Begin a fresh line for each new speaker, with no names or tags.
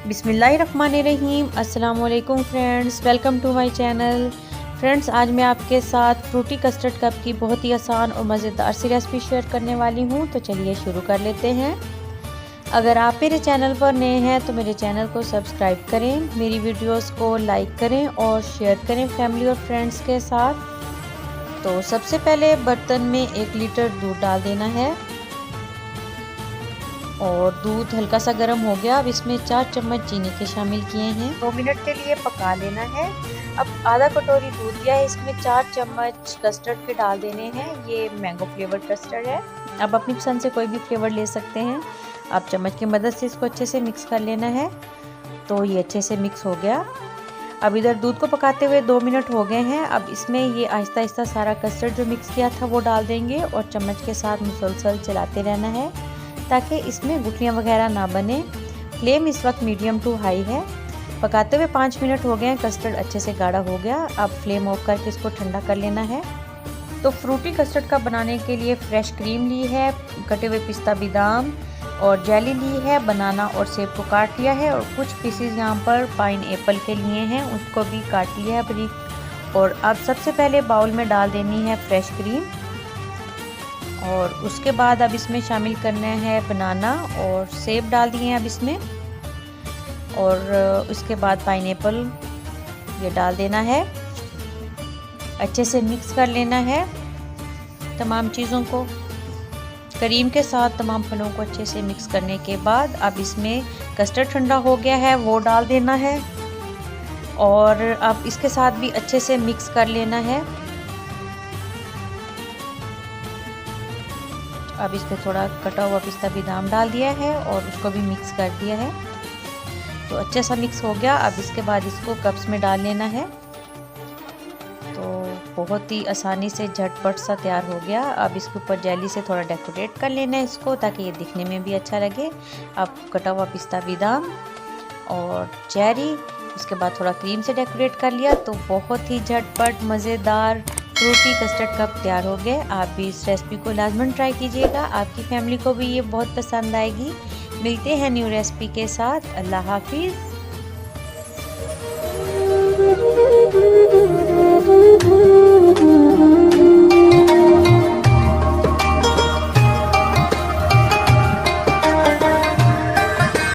बिस्मिल्लाहिर्रहमानिर्रहीम। अस्सलाम वालेकुम friends, welcome to my channel. Friends, आज मैं आपके साथ फ्रूटी कस्टर्ड कप की बहुत ही आसान और मज़ेदार सी रेसिपी शेयर करने वाली हूँ। तो चलिए शुरू कर लेते हैं। अगर आप मेरे चैनल पर नए हैं तो मेरे चैनल को सब्सक्राइब करें, मेरी वीडियोस को लाइक करें और शेयर करें फैमिली और फ्रेंड्स के साथ। तो सबसे पहले बर्तन में 1 लीटर दूध डाल देना है और दूध हल्का सा गर्म हो गया। अब इसमें 4 चम्मच चीनी के शामिल किए हैं। 2 मिनट के लिए पका लेना है। अब आधा कटोरी दूध लिया है, इसमें 4 चम्मच कस्टर्ड के डाल देने हैं। ये मैंगो फ्लेवर कस्टर्ड है, आप अपनी पसंद से कोई भी फ्लेवर ले सकते हैं। आप चम्मच की मदद से इसको अच्छे से मिक्स कर लेना है। तो ये अच्छे से मिक्स हो गया। अब इधर दूध को पकाते हुए 2 मिनट हो गए हैं। अब इसमें ये आहिस्ता आहिस्ता सारा कस्टर्ड जो मिक्स किया था वो डाल देंगे और चम्मच के साथ मुसलसल चलाते रहना है ताकि इसमें गुठलियाँ वगैरह ना बने। फ्लेम इस वक्त मीडियम टू हाई है। पकाते हुए 5 मिनट हो गए हैं, कस्टर्ड अच्छे से गाढ़ा हो गया। अब फ्लेम ऑफ करके इसको ठंडा कर लेना है। तो फ्रूटी कस्टर्ड का बनाने के लिए फ्रेश क्रीम ली है, कटे हुए पिस्ता बादाम और जेली ली है, बनाना और सेब को काट लिया है और कुछ पीसेस यहाँ पर पाइन एप्पल के लिए हैं, उसको भी काट लिया है बारीक। और अब सबसे पहले बाउल में डाल देनी है फ्रेश क्रीम और उसके बाद अब इसमें शामिल करना है बनाना और सेब डाल दिए हैं अब इसमें। और उसके बाद पाइनएप्पल ये डाल देना है। अच्छे से मिक्स कर लेना है तमाम चीज़ों को। क्रीम के साथ तमाम फलों को अच्छे से मिक्स करने के बाद अब इसमें कस्टर्ड ठंडा हो गया है वो डाल देना है और अब इसके साथ भी अच्छे से मिक्स कर लेना है। अब इस पर थोड़ा कटा हुआ पिस्ता बादाम डाल दिया है और उसको भी मिक्स कर दिया है। तो अच्छा सा मिक्स हो गया। अब इसके बाद इसको कप्स में डाल लेना है। तो बहुत ही आसानी से झटपट सा तैयार हो गया। अब इसके ऊपर जेली से थोड़ा डेकोरेट कर लेना है इसको ताकि ये दिखने में भी अच्छा लगे। अब कटा हुआ पिस्ता बादाम और चेरी, उसके बाद थोड़ा क्रीम से डेकोरेट कर लिया। तो बहुत ही झटपट मज़ेदार फ्रूटी कस्टर्ड कप तैयार हो गए। आप भी इस रेसिपी को लाजमन ट्राई कीजिएगा, आपकी फैमिली को भी ये बहुत पसंद आएगी। मिलते हैं न्यू रेसिपी के साथ। अल्लाह हाफिज़।